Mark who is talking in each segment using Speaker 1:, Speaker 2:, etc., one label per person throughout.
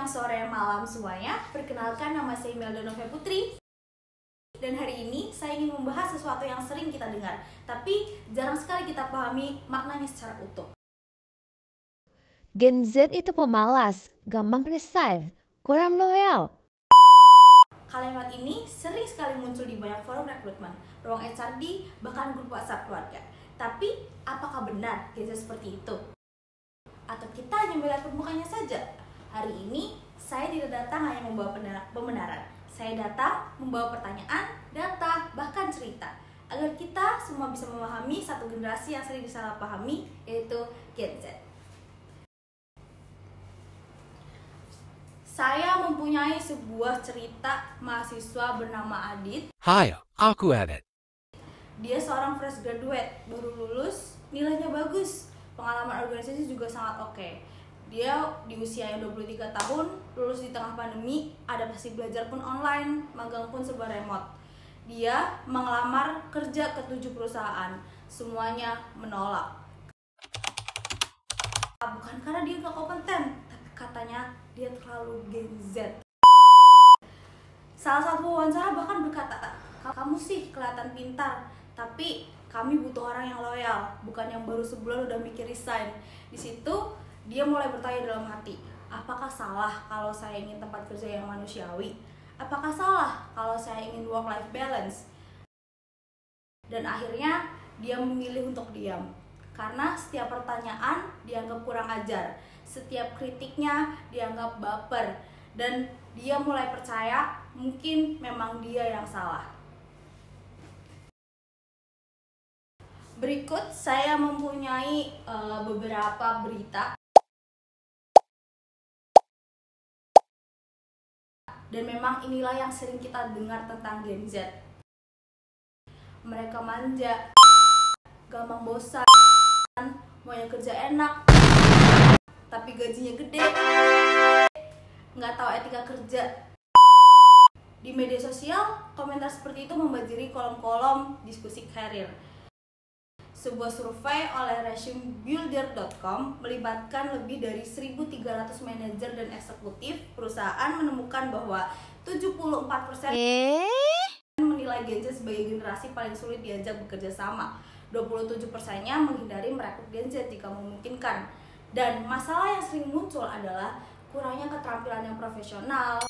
Speaker 1: siang, sore, malam semuanya. Perkenalkan, nama saya Imelda Novia Putri. Dan hari ini saya ingin membahas sesuatu yang sering kita dengar, tapi jarang sekali kita pahami maknanya secara utuh.
Speaker 2: Gen Z itu pemalas, gampang resign, kurang loyal.
Speaker 1: Kalimat ini sering sekali muncul di banyak forum rekrutmen, ruang HRD, bahkan grup WhatsApp keluarga. Tapi, apakah benar Gen Z seperti itu? Atau kita hanya melihat permukaannya saja? Hari ini, saya tidak datang hanya membawa pembenaran. Saya datang membawa pertanyaan, data, bahkan cerita, agar kita semua bisa memahami satu generasi yang sering disalahpahami, yaitu Gen Z. Saya mempunyai sebuah cerita mahasiswa bernama Adit.
Speaker 3: Hai, aku Adit.
Speaker 1: Dia seorang fresh graduate, baru lulus, nilainya bagus, pengalaman organisasi juga sangat oke. Dia di usianya 23 tahun, lulus di tengah pandemi, adaptasi belajar pun online, magang pun serba remote. Dia mengelamar kerja ke 7 perusahaan, semuanya menolak. Bukan karena dia nggak kompeten, tapi katanya dia terlalu Gen Z. Salah satu wawancara bahkan berkata, kamu sih kelihatan pintar, tapi kami butuh orang yang loyal, bukan yang baru sebulan udah mikir resign. Di situ dia mulai bertanya dalam hati, apakah salah kalau saya ingin tempat kerja yang manusiawi? Apakah salah kalau saya ingin work-life balance? Dan akhirnya dia memilih untuk diam, karena setiap pertanyaan dianggap kurang ajar, setiap kritiknya dianggap baper, dan dia mulai percaya mungkin memang dia yang salah. Berikut saya mempunyai beberapa berita. Dan memang inilah yang sering kita dengar tentang Gen Z. Mereka manja, gampang bosan, maunya kerja enak, tapi gajinya gede, nggak tahu etika kerja. Di media sosial, komentar seperti itu membanjiri kolom-kolom diskusi karir. Sebuah survei oleh resumebuilder.com melibatkan lebih dari 1.300 manajer dan eksekutif perusahaan menemukan bahwa 74% menilai Gen Z sebagai generasi paling sulit diajak bekerja sama. 27%-nya menghindari merekrut Gen Z jika memungkinkan. Dan masalah yang sering muncul adalah kurangnya keterampilan yang profesional,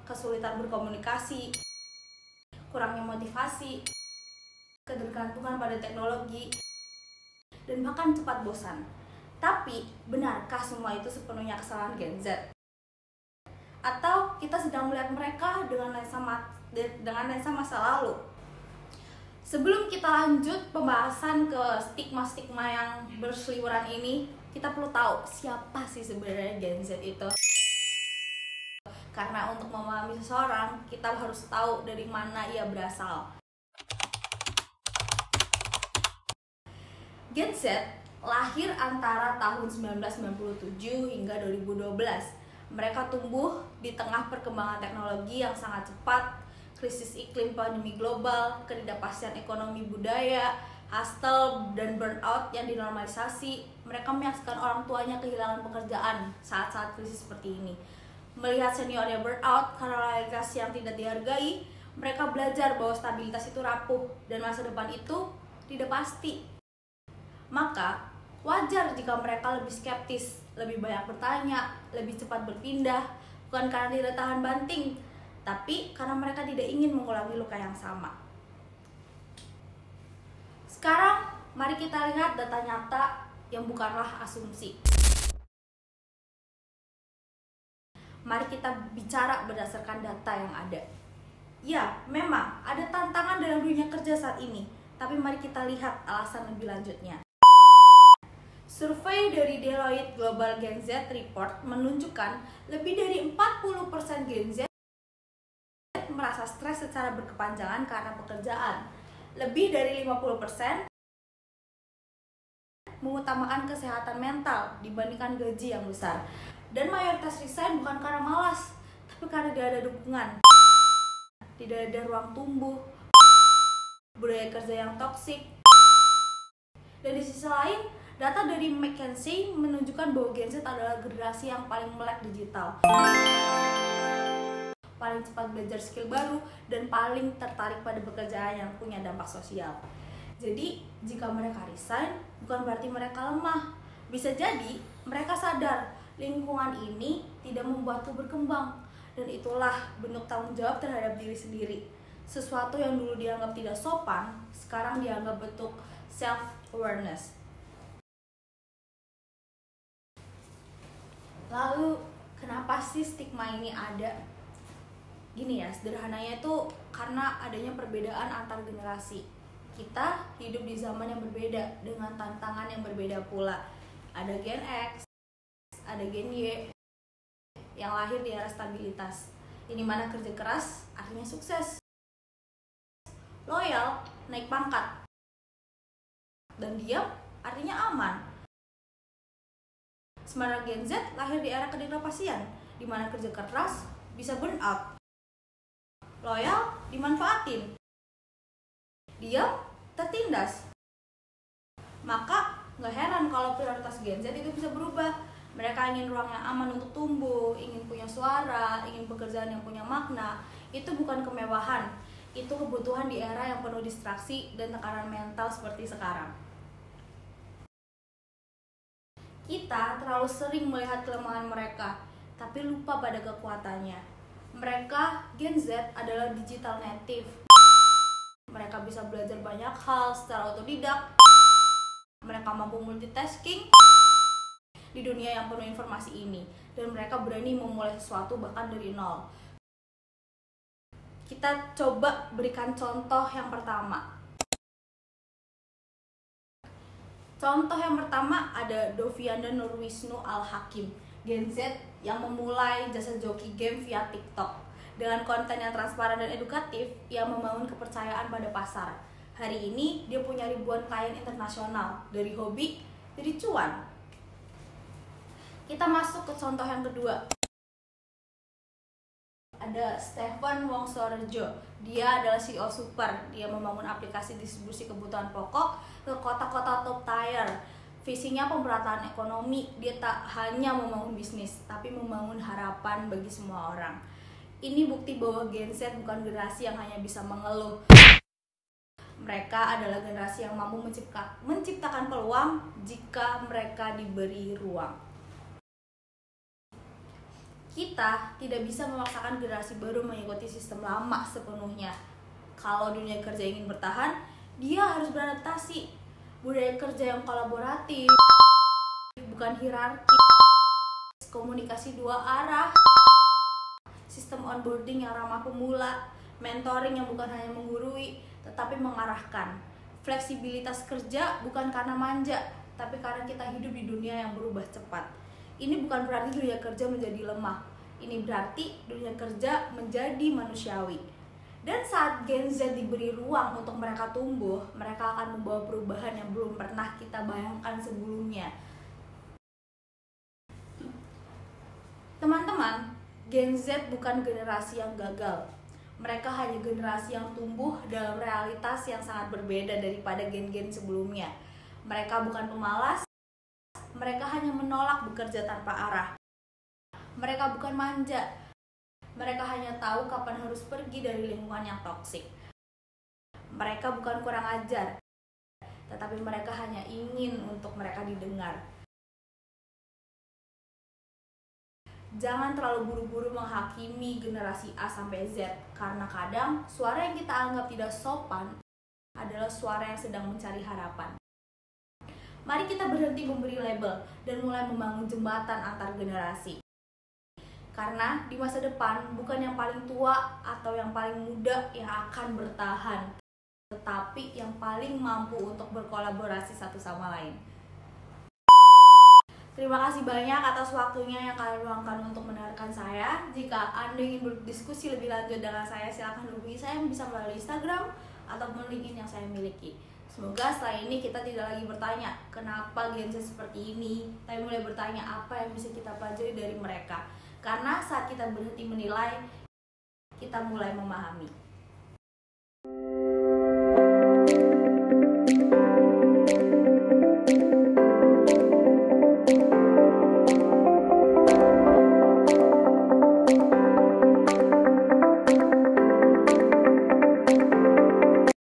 Speaker 1: kesulitan berkomunikasi, kurangnya motivasi, ketergantungan pada teknologi, dan bahkan cepat bosan. Tapi, benarkah semua itu sepenuhnya kesalahan Gen Z? Atau kita sedang melihat mereka dengan lensa masa lalu? Sebelum kita lanjut pembahasan ke stigma-stigma yang berseliweran ini, kita perlu tahu siapa sih sebenarnya Gen Z itu. Karena untuk memahami seseorang, kita harus tahu dari mana ia berasal. Gen Z lahir antara tahun 1997 hingga 2012. Mereka tumbuh di tengah perkembangan teknologi yang sangat cepat, krisis iklim pandemi global, ketidakpastian ekonomi budaya, hustle dan burnout yang dinormalisasi. Mereka menyaksikan orang tuanya kehilangan pekerjaan saat-saat krisis seperti ini. Melihat seniornya burnout karena loyalitas yang tidak dihargai, mereka belajar bahwa stabilitas itu rapuh dan masa depan itu tidak pasti. Maka, wajar jika mereka lebih skeptis, lebih banyak bertanya, lebih cepat berpindah, bukan karena tidak tahan banting, tapi karena mereka tidak ingin mengulangi luka yang sama. Sekarang, mari kita lihat data nyata yang bukanlah asumsi. Mari kita bicara berdasarkan data yang ada. Ya, memang ada tantangan dalam dunia kerja saat ini, tapi mari kita lihat alasan lebih lanjutnya. Survei dari Deloitte Global Gen Z Report menunjukkan lebih dari 40% Gen Z merasa stres secara berkepanjangan karena pekerjaan. Lebih dari 50% mengutamakan kesehatan mental dibandingkan gaji yang besar. Dan mayoritas resign bukan karena malas, tapi karena tidak ada dukungan, tidak ada ruang tumbuh, budaya kerja yang toksik. Dan di sisi lain, Data dari McKinsey menunjukkan bahwa Gen Z adalah generasi yang paling melek digital, paling cepat belajar skill baru, dan paling tertarik pada pekerjaan yang punya dampak sosial. Jadi, jika mereka resign, bukan berarti mereka lemah. Bisa jadi mereka sadar lingkungan ini tidak membuatku berkembang, dan itulah bentuk tanggung jawab terhadap diri sendiri. Sesuatu yang dulu dianggap tidak sopan, sekarang dianggap bentuk self-awareness. Lalu, kenapa sih stigma ini ada? Gini ya, sederhananya itu karena adanya perbedaan antar generasi. Kita hidup di zaman yang berbeda dengan tantangan yang berbeda pula. Ada Gen X, ada Gen Y yang lahir di era stabilitas. Ini mana kerja keras artinya sukses, loyal, naik pangkat, dan diam artinya aman. Sementara Gen Z lahir di era ketidakpastian, di mana kerja keras bisa burn out, loyal dimanfaatin, diam tertindas. Maka gak heran kalau prioritas Gen Z itu bisa berubah. Mereka ingin ruang yang aman untuk tumbuh, ingin punya suara, ingin pekerjaan yang punya makna. Itu bukan kemewahan, itu kebutuhan di era yang penuh distraksi dan tekanan mental seperti sekarang. Kita terlalu sering melihat kelemahan mereka, tapi lupa pada kekuatannya. Mereka, Gen Z, adalah digital native. Mereka bisa belajar banyak hal secara otodidak. Mereka mampu multitasking di dunia yang penuh informasi ini, dan mereka berani memulai sesuatu bahkan dari nol. Kita coba berikan contoh yang pertama. Contoh yang pertama ada Dovianda Nurwisnu Al-Hakim, Gen Z yang memulai jasa joki game via TikTok. Dengan konten yang transparan dan edukatif, ia membangun kepercayaan pada pasar. Hari ini dia punya ribuan klien internasional, dari hobi jadi cuan. Kita masuk ke contoh yang kedua. Ada Stephen Wongsorejo. Dia adalah CEO Super. Dia membangun aplikasi distribusi kebutuhan pokok ke kota-kota top tier. Visinya pemerataan ekonomi. Dia tak hanya membangun bisnis, tapi membangun harapan bagi semua orang. Ini bukti bahwa Gen Z bukan generasi yang hanya bisa mengeluh. Mereka adalah generasi yang mampu menciptakan peluang jika mereka diberi ruang. Kita tidak bisa memaksakan generasi baru mengikuti sistem lama sepenuhnya. Kalau dunia kerja ingin bertahan, dia harus beradaptasi. Budaya kerja yang kolaboratif, bukan hierarki, komunikasi dua arah, sistem onboarding yang ramah pemula, mentoring yang bukan hanya menggurui, tetapi mengarahkan. Fleksibilitas kerja bukan karena manja, tapi karena kita hidup di dunia yang berubah cepat. Ini bukan berarti dunia kerja menjadi lemah. Ini berarti dunia kerja menjadi manusiawi. Dan saat Gen Z diberi ruang untuk mereka tumbuh, mereka akan membawa perubahan yang belum pernah kita bayangkan sebelumnya. Teman-teman, Gen Z bukan generasi yang gagal. Mereka hanya generasi yang tumbuh dalam realitas yang sangat berbeda daripada gen-gen sebelumnya. Mereka bukan pemalas. Mereka hanya menolak bekerja tanpa arah. Mereka bukan manja. Mereka hanya tahu kapan harus pergi dari lingkungan yang toksik. Mereka bukan kurang ajar, tetapi mereka hanya ingin untuk mereka didengar. Jangan terlalu buru-buru menghakimi generasi A sampai Z, karena kadang suara yang kita anggap tidak sopan adalah suara yang sedang mencari harapan. Mari kita berhenti memberi label dan mulai membangun jembatan antar generasi. Karena di masa depan bukan yang paling tua atau yang paling muda yang akan bertahan, tetapi yang paling mampu untuk berkolaborasi satu sama lain. Terima kasih banyak atas waktunya yang kalian luangkan untuk mendengarkan saya. Jika Anda ingin berdiskusi lebih lanjut dengan saya, silakan hubungi saya bisa melalui Instagram ataupun LinkedIn yang saya miliki. Semoga setelah ini kita tidak lagi bertanya kenapa Gen Z seperti ini, tapi mulai bertanya apa yang bisa kita pelajari dari mereka. Karena saat kita berhenti menilai, kita mulai memahami.